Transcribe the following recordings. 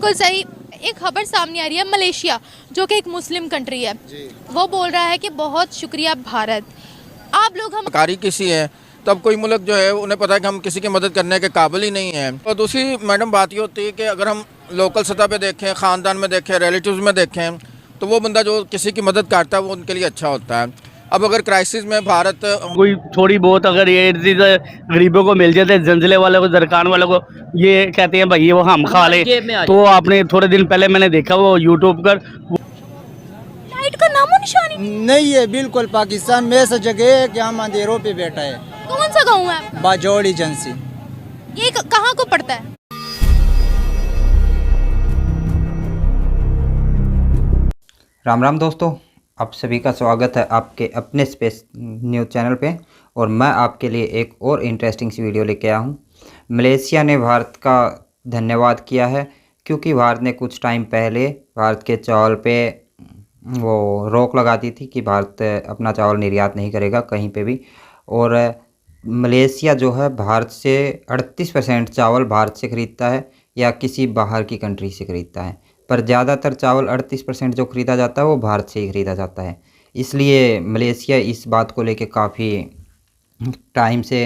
बिल्कुल सही। एक खबर सामने आ रही है, मलेशिया जो कि एक मुस्लिम कंट्री है, वो बोल रहा है कि बहुत शुक्रिया भारत, आप लोग हम कारी किसी है तब कोई मुल्क जो है उन्हें पता है कि हम किसी की मदद करने के काबिल ही नहीं हैं। और दूसरी मैडम बात ये होती है कि अगर हम लोकल सतह पे देखें, ख़ानदान में देखें, रिलेटिव्स में देखें, तो वो बंदा जो किसी की मदद करता है वो उनके लिए अच्छा होता है। अब अगर क्राइसिस में भारत कोई थोड़ी बहुत अगर ये चीज गरीबों को मिल जाते, जंजले वाले को, दरकान वाले को, ये कहते हैं भाई ये वो हम खा ले, तो आपने थोड़े दिन पहले मैंने देखा वो यूट्यूब पर लाइट का नामो निशान ही नहीं है बिल्कुल। पाकिस्तान में ऐसा जगह है कि हम अंधेरों पे बैठा है। कौन सा गाँव है आपका? बाजौड़ एजेंसी। ये कहाँ को पड़ता है? राम राम दोस्तों, आप सभी का स्वागत है आपके अपने स्पेस न्यूज़ चैनल पे। और मैं आपके लिए एक और इंटरेस्टिंग सी वीडियो लेके आया हूँ। मलेशिया ने भारत का धन्यवाद किया है क्योंकि भारत ने कुछ टाइम पहले भारत के चावल पे वो रोक लगा दी थी कि भारत अपना चावल निर्यात नहीं करेगा कहीं पे भी। और मलेशिया जो है भारत से 38% चावल भारत से ख़रीदता है या किसी बाहर की कंट्री से ख़रीदता है, पर ज़्यादातर चावल 38% जो ख़रीदा जाता है वो भारत से ही ख़रीदा जाता है। इसलिए मलेशिया इस बात को लेके काफ़ी टाइम से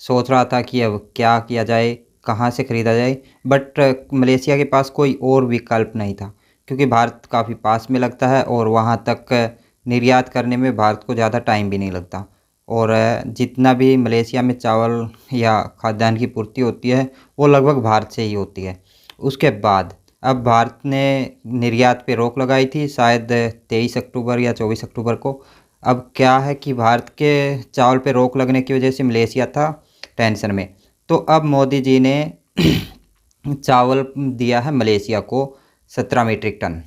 सोच रहा था कि अब क्या किया जाए, कहाँ से ख़रीदा जाए। बट मलेशिया के पास कोई और विकल्प नहीं था क्योंकि भारत काफ़ी पास में लगता है और वहाँ तक निर्यात करने में भारत को ज़्यादा टाइम भी नहीं लगता। और जितना भी मलेशिया में चावल या खाद्यान्न की पूर्ति होती है वो लगभग भारत से ही होती है। उसके बाद अब भारत ने निर्यात पे रोक लगाई थी शायद 23 अक्टूबर या 24 अक्टूबर को। अब क्या है कि भारत के चावल पे रोक लगने की वजह से मलेशिया था टेंशन में, तो अब मोदी जी ने चावल दिया है मलेशिया को 17 मीट्रिक टन।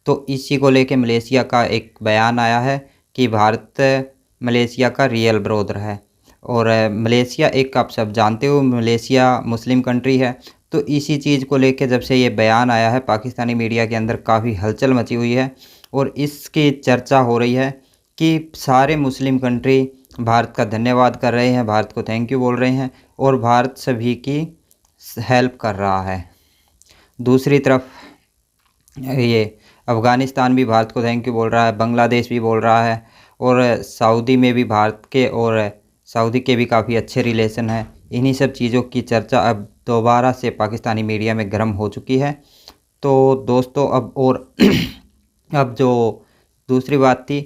तो इसी को लेके मलेशिया का एक बयान आया है कि भारत मलेशिया का रियल ब्रदर है। और मलेशिया एक, आप सब जानते हो, मलेशिया मुस्लिम कंट्री है। तो इसी चीज़ को लेके जब से ये बयान आया है पाकिस्तानी मीडिया के अंदर काफ़ी हलचल मची हुई है और इसकी चर्चा हो रही है कि सारे मुस्लिम कंट्री भारत का धन्यवाद कर रहे हैं, भारत को थैंक यू बोल रहे हैं और भारत सभी की हेल्प कर रहा है। दूसरी तरफ ये अफ़गानिस्तान भी भारत को थैंक यू बोल रहा है, बांग्लादेश भी बोल रहा है और सऊदी में भी भारत के और सऊदी के भी काफ़ी अच्छे रिलेशन हैं। इन्हीं सब चीज़ों की चर्चा अब दोबारा से पाकिस्तानी मीडिया में गर्म हो चुकी है। तो दोस्तों अब और अब जो दूसरी बात थी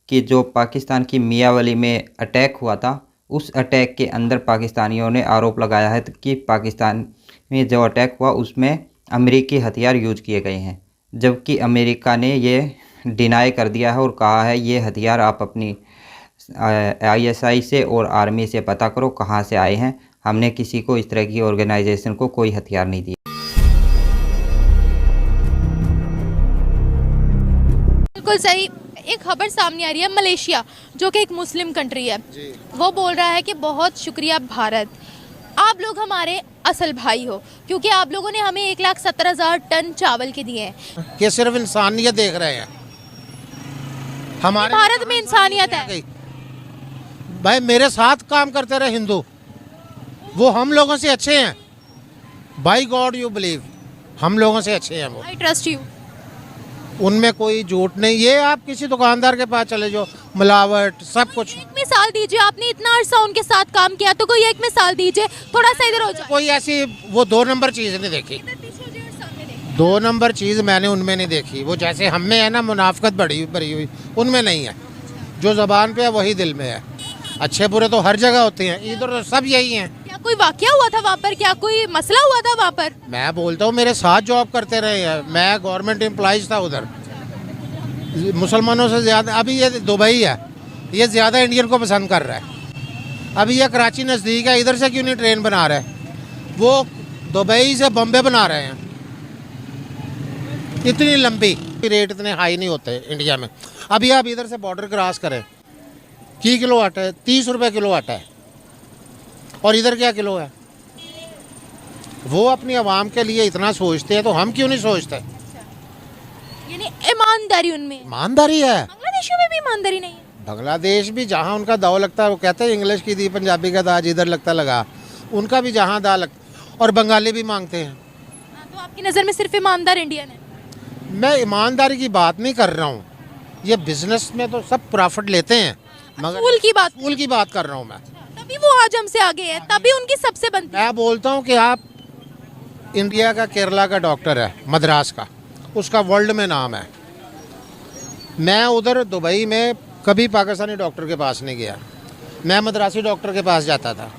कि जो पाकिस्तान की मियाँवाली में अटैक हुआ था, उस अटैक के अंदर पाकिस्तानियों ने आरोप लगाया है कि पाकिस्तान में जो अटैक हुआ उसमें अमेरिकी हथियार यूज किए गए हैं, जबकि अमेरिका ने ये डिनाई कर दिया है और कहा है ये हथियार आप अपनी ISI से और आर्मी से पता करो कहाँ से आए हैं, हमने किसी को इस तरह की ऑर्गेनाइजेशन को कोई हथियार नहीं दिया। बिल्कुल सही। एक खबर सामने आ रही है, मलेशिया जो कि एक मुस्लिम कंट्री है, वो बोल रहा है कि बहुत शुक्रिया भारत, आप लोग हमारे असल भाई हो क्योंकि आप लोगों ने हमें 1,70,000 टन चावल के दिए हैं। कि सिर्फ इंसानियत देख रहे हैं हमारे भारत में इंसानियत है भाई। मेरे साथ काम करते रहे हिंदू, वो हम लोगों से अच्छे हैं। बाय गॉड यू बिलीव, हम लोगों से अच्छे हैं वो। I trust you. उनमें कोई झूठ नहीं। ये आप किसी दुकानदार के पास चले जाओ, मिलावट सब कुछ। एक मिसाल दीजिए, आपने इतना अरसा उनके साथ काम किया तो कोई एक मिसाल दीजिए, थोड़ा सा इधर हो जाए। कोई ऐसी वो 2 नंबर चीज़ नहीं देखी। 2 नंबर चीज़ मैंने उनमें नहीं देखी। वो जैसे हम में है ना मुनाफिकत भरी हुई, उनमें नहीं है। जो ज़बान पे है वही दिल में है। अच्छे बुरे तो हर जगह होते हैं, इधर तो सब यही हैं। क्या कोई वाकया हुआ था वहाँ पर? क्या कोई मसला हुआ था वहाँ पर? मैं बोलता हूँ मेरे साथ जॉब करते रहे हैं, मैं गवर्नमेंट एम्प्लॉइज था उधर। मुसलमानों से ज़्यादा अभी ये दुबई है, ये ज़्यादा इंडियन को पसंद कर रहा है। अभी ये कराची नज़दीक है, इधर से क्यों नहीं ट्रेन बना रहे? वो दुबई से बम्बे बना रहे हैं। इतनी लंबी, रेट इतने हाई नहीं होते इंडिया में। अभी आप इधर से बॉर्डर क्रॉस करें, की किलो आटा है 30 रुपये किलो आटा है, और इधर क्या किलो है? वो अपनी आवाम के लिए इतना सोचते हैं तो हम क्यों नहीं सोचते? यानी ईमानदारी उनमें, ईमानदारी है। बांग्लादेश में भी ईमानदारी नहीं है। बांग्लादेश भी जहाँ उनका दाव लगता है, वो कहते हैं इंग्लिश की दी पंजाबी का दाज इधर लगता लगा, उनका भी जहाँ दा लगता। और बंगाली भी मांगते हैं। तो आप की नज़र में सिर्फ ईमानदार इंडियन है? मैं ईमानदारी की बात नहीं कर रहा हूँ, ये बिजनेस में तो सब प्रॉफिट लेते हैं, मगर असूल की बात असूल की बात कर रहा हूँ मैं। तभी वो आज हमसे आगे है, तभी उनकी सबसे बनती है। मैं बोलता हूँ कि आप इंडिया का केरला का डॉक्टर है, मद्रास का, उसका वर्ल्ड में नाम है। मैं उधर दुबई में कभी पाकिस्तानी डॉक्टर के पास नहीं गया, मैं मद्रासी डॉक्टर के पास जाता था।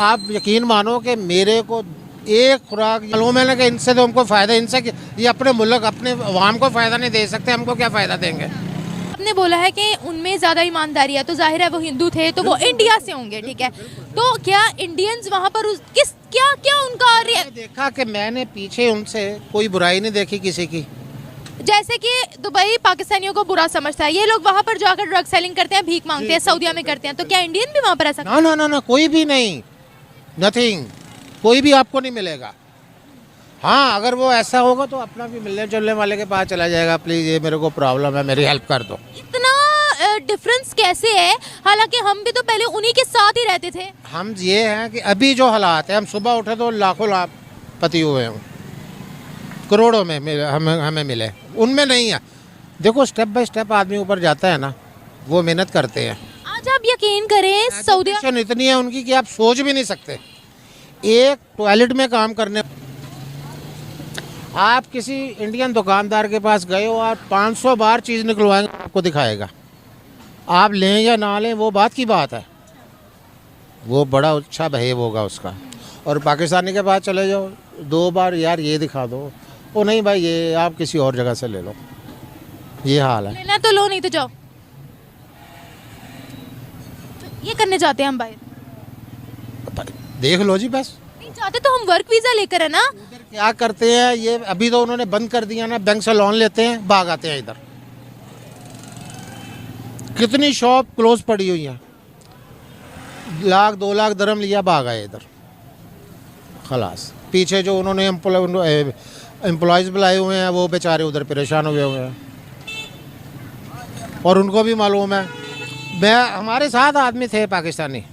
आप यकीन मानो कि मेरे को एक खुराक मालूम है ना कि इनसे तो हमको फ़ायदा, इनसे ये अपने मुल्क अपने अवाम को फ़ायदा नहीं दे सकते, हमको क्या फ़ायदा देंगे। आपने बोला है कि उनमें ज़्यादा ईमानदारी है, तो जाहिर है वो हिंदू थे तो वो इंडिया से होंगे, ठीक है। तो क्या इंडियंस वहाँ पर क्या उनका मैंने देखा कि मैंने पीछे उनसे कोई बुराई नहीं देखी किसी की। जैसे कि दुबई पाकिस्तानियों को बुरा समझता है, ये लोग वहाँ पर जाकर ड्रग सेलिंग करते हैं, भीख मांगते हैं, सऊदीया में करते हैं, तो क्या इंडियन भी वहाँ पर ऐसा? ना, कोई भी नहीं, नथिंग, कोई भी आपको नहीं मिलेगा। हाँ, अगर वो ऐसा होगा तो अपना भी मिलने जुलने वाले के पास चला जाएगा, प्लीज़ ये मेरे को प्रॉब्लम है, मेरी हेल्प कर दो। इतना डिफरेंस कैसे है, हालांकि हम भी तो पहले उन्हीं के साथ ही रहते थे। हम ये हैं कि अभी जो हालात है, हम सुबह उठे तो लाखों लाखपति हुए हैं, करोड़ों में हमें मिले, उनमें नहीं है। देखो स्टेप बाय स्टेप आदमी ऊपर जाता है ना, वो मेहनत करते हैं। आज आप यकीन करें, सऊदी इतनी है उनकी कि आप सोच भी नहीं सकते। एक टॉयलेट में काम करने, आप किसी इंडियन दुकानदार के पास गए हो, आप 500 बार चीज़ निकलवाएंगे, आपको दिखाएगा, आप लें या ना लें वो बात की बात है, वो बड़ा अच्छा बिहेव होगा उसका। और पाकिस्तानी के पास चले जाओ, 2 बार यार ये दिखा दो, ओ नहीं भाई ये आप किसी और जगह से ले लो, ये हाल है। लेना तो लो, नहीं तो जाओ। तो ये करने जाते हैं हम बाहर, देख लो जी, बस नहीं चाहते तो हम वर्क वीज़ा लेकर है ना। उधर क्या करते हैं ये, अभी तो उन्होंने बंद कर दिया ना, बैंक से लोन लेते हैं, भाग आते हैं इधर। कितनी शॉप क्लोज पड़ी हुई है, 1 लाख 2 लाख दरम लिया, भाग आए इधर, खलास। पीछे जो उन्होंने एम्प्लॉयज़ बुलाए हुए हैं वो बेचारे उधर परेशान हुए हुए हैं, और उनको भी मालूम है। हमारे साथ आदमी थे पाकिस्तानी,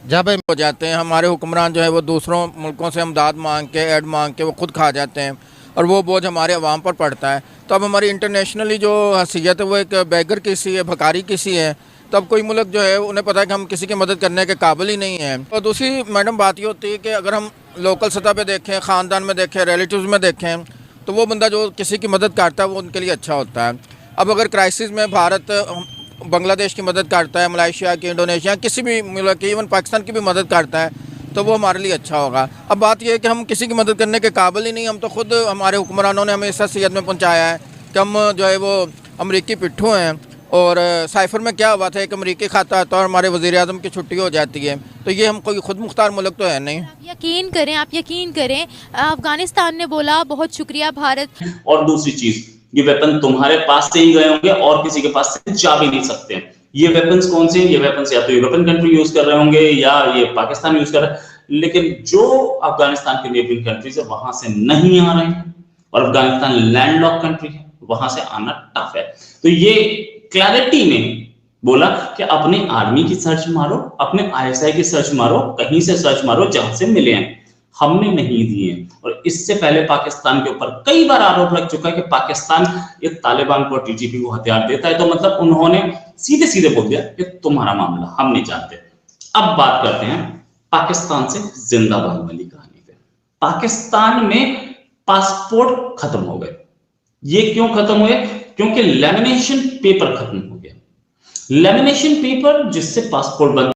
जब हो जाते हैं हमारे हुक्मरान जो है वो दूसरों मुल्कों से इमदाद मांग के, ऐड मांग के वो खुद खा जाते हैं, और वो बोझ हमारे अवाम पर पड़ता है। तो अब हमारी इंटरनेशनली जो हैसियत है वो एक बैगर की सी है, भकारी की सी है। तो अब कोई मुल्क जो है उन्हें पता है कि हम किसी की मदद करने के काबिल ही नहीं हैं। और दूसरी मैडम बात ये होती है कि अगर हम लोकल सतह पे देखें, ख़ानदान में देखें, रिलेटिव्स में देखें, तो वो बंदा जो किसी की मदद करता है वो उनके लिए अच्छा होता है। अब अगर क्राइसिस में भारत बांग्लादेश की मदद करता है, मलेशिया की, इंडोनेशिया, किसी भी मुल्क की, इवन पाकिस्तान की भी मदद करता है, तो वो हमारे लिए अच्छा होगा। अब बात यह है कि हम किसी की मदद करने के काबिल ही नहीं, हम तो खुद, हमारे हुक्मरानों ने हमें इस हैसियत में पहुँचाया है कि हम जो है वो अमरीकी पिट्ठू हैं। और साइफर में क्या हुआ था, एक अमरीकी खाता आता है और हमारे वज़ीर-ए-आज़म की छुट्टी हो जाती है, तो ये हम कोई खुद मुख्तार मुल्क तो है नहीं। आप यकीन करें, अफगानिस्तान ने बोला बहुत शुक्रिया भारत। और दूसरी चीज, ये वेपन तुम्हारे पास से ही गए होंगे और किसी के पास से जा भी नहीं सकते हैं। ये वेपन्स कौन से हैं? ये वेपन्स या तो यूरोपियन कंट्री यूज कर रहे होंगे या ये पाकिस्तान यूज कर रहा है, लेकिन जो अफगानिस्तान के नेबरिंग कंट्रीज है वहां से नहीं आ रहे हैं, और अफगानिस्तान लैंडलॉक कंट्री है, वहां से आना टफ है। तो ये क्लैरिटी में बोला कि अपने आर्मी की सर्च मारो, अपने आईएसआई की सर्च मारो, कहीं से सर्च मारो जहां से मिले हैं, हमने नहीं दिए। और इससे पहले पाकिस्तान के ऊपर कई बार आरोप लग चुका है कि पाकिस्तान ये तालिबान को, टीटीपी को हथियार देता है, तो मतलब उन्होंने सीधे सीधे बोल दिया कि तुम्हारा मामला, हम नहीं जानते। अब बात करते हैं पाकिस्तान से जिंदाबाद वाली कहानी पे। पाकिस्तान में पासपोर्ट खत्म हो गए। ये क्यों खत्म हुए? क्योंकि लेमिनेशन पेपर खत्म हो गया। लेमिनेशन पेपर जिससे पासपोर्ट बनता